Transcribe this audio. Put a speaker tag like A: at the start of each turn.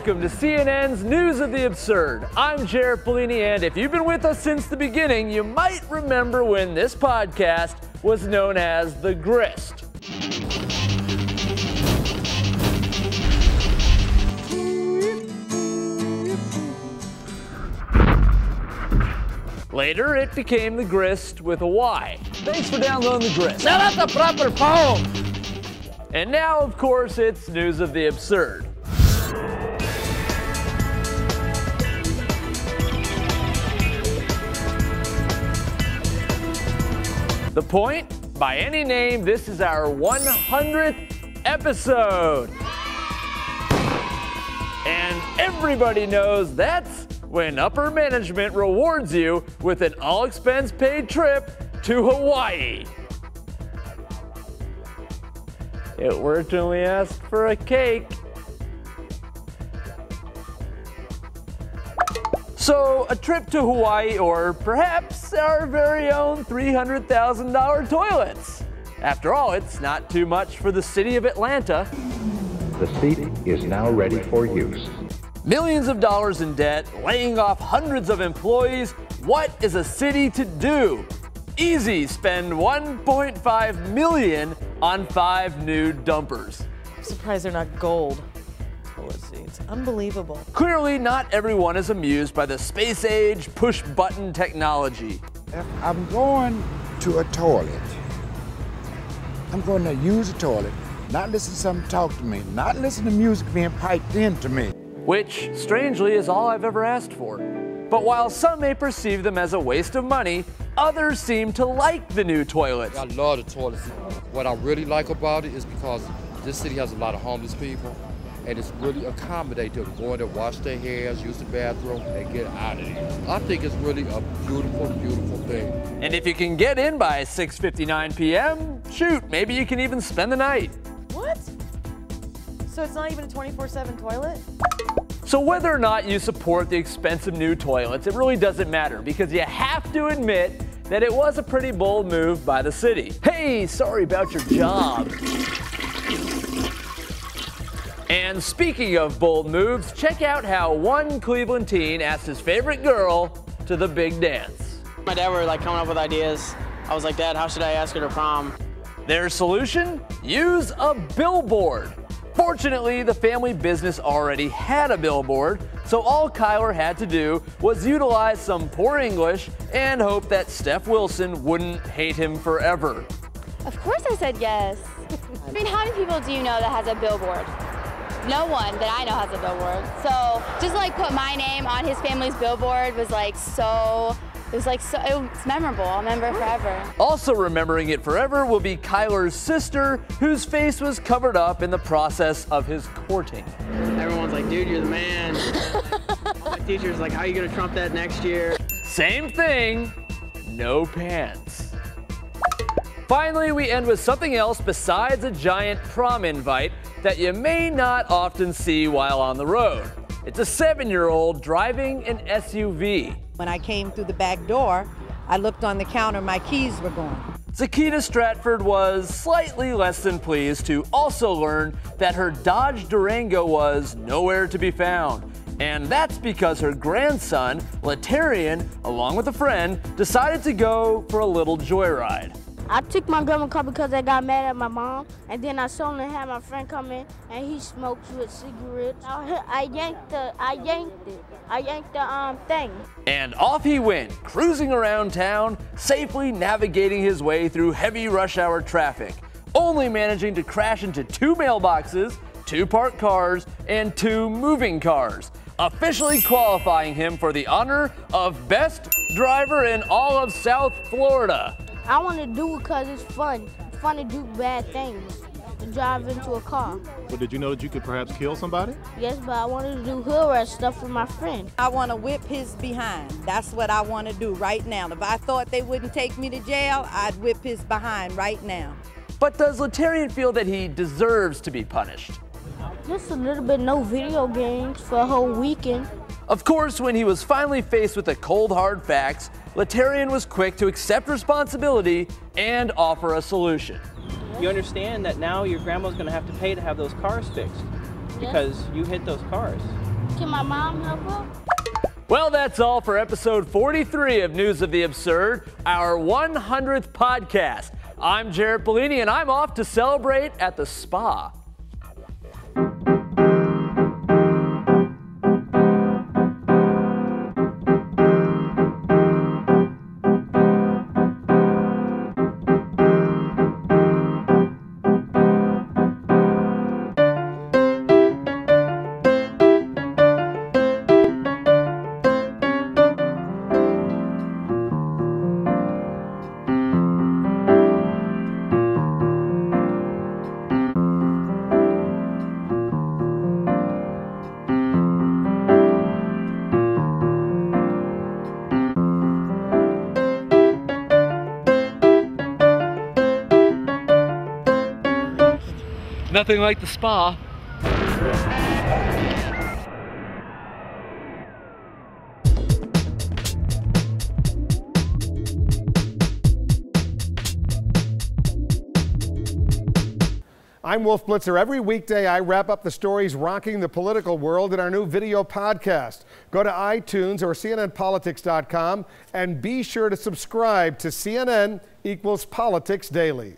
A: welcome to CNN's News of the Absurd. I'm Jared Polini, and if you've been with us since the beginning, you might remember when this podcast was known as The Grist. Later, it became The Grist with a Y. Thanks for downloading The Grist.
B: Set up the proper phone!
A: And now, of course, it's News of the Absurd. The Point? By any name, this is our 100th episode. And everybody knows that's when upper management rewards you with an all-expense-paid trip to Hawaii. It worked when we asked for a cake. So, a trip to Hawaii, or perhaps our very own $300,000 toilets. After all, it's not too much for the city of Atlanta.
C: The seat is now ready for use.
A: Millions of dollars in debt, laying off hundreds of employees. What is a city to do? Easy, spend $1.5 million on 5 new dumpers.
D: I'm surprised they're not gold toilet seats. Unbelievable.
A: Clearly, not everyone is amused by the space-age push-button technology.
E: If I'm going to a toilet, I'm going to use a toilet, not listen to someone talk to me, not listen to music being piped into me.
A: Which, strangely, is all I've ever asked for. But while some may perceive them as a waste of money, others seem to like the new toilets.
F: I love the toilets. What I really like about it is because this city has a lot of homeless people, and it's really accommodate them, go in there, wash their hairs, use the bathroom, and get out of there. I think it's really a beautiful, beautiful thing.
A: And if you can get in by 6:59 p.m., shoot, maybe you can even spend the night.
D: What? So it's not even a 24/7 toilet?
A: So whether or not you support the expensive new toilets, it really doesn't matter, because you have to admit that it was a pretty bold move by the city. Hey, sorry about your job. And speaking of bold moves, check out how one Cleveland teen asked his favorite girl to the big dance.
B: My dad were like coming up with ideas. I was like, Dad, how should I ask her to prom?
A: Their solution? Use a billboard. Fortunately, the family business already had a billboard, so all Kyler had to do was utilize some poor English and hope that Steph Wilson wouldn't hate him forever.
G: Of course I said yes. I mean, how many people do you know that has a billboard? No one that I know has a billboard. So just like put my name on his family's billboard was like so, it's memorable. I'll remember it forever.
A: Also remembering it forever will be Kyler's sister, whose face was covered up in the process of his courting.
B: Everyone's like, dude, you're the man. My teacher's like, how are you gonna trump that next year?
A: Same thing, no pants. Finally, we end with something else besides a giant prom invite that you may not often see while on the road. It's a 7-year-old driving an SUV.
H: When I came through the back door, I looked on the counter, my keys were gone.
A: Zakita Stratford was slightly less than pleased to also learn that her Dodge Durango was nowhere to be found. And that's because her grandson, Latarian, along with a friend, decided to go for a little joyride.
I: I took my grandma's car because I got mad at my mom, and then I saw him had my friend come in, and he smokes with cigarettes. I yanked the thing.
A: And off he went, cruising around town, safely navigating his way through heavy rush hour traffic, only managing to crash into 2 mailboxes, 2 parked cars, and 2 moving cars, officially qualifying him for the honor of best driver in all of South Florida.
I: I want to do it because it's fun. It's fun to do bad things, to drive into a car.
J: But did you know that you could perhaps kill somebody?
I: Yes, but I wanted to do hood rat stuff with my friend.
H: I want to whip his behind. That's what I want to do right now. If I thought they wouldn't take me to jail, I'd whip his behind right now.
A: But does Latarian feel that he deserves to be punished?
I: Just a little bit, no video games for a whole weekend.
A: Of course, when he was finally faced with the cold hard facts, Latarian was quick to accept responsibility and offer a solution.
K: You understand that now your grandma's going to have to pay to have those cars fixed because you hit those cars.
I: Can my mom help her?
A: Well, that's all for episode 43 of News of the Absurd, our 100th podcast. I'm Jared Bellini, and I'm off to celebrate at the spa. Nothing like the spa.
K: I'm Wolf Blitzer. Every weekday, I wrap up the stories rocking the political world in our new video podcast. Go to iTunes or CNNPolitics.com and be sure to subscribe to CNN Equals Politics Daily.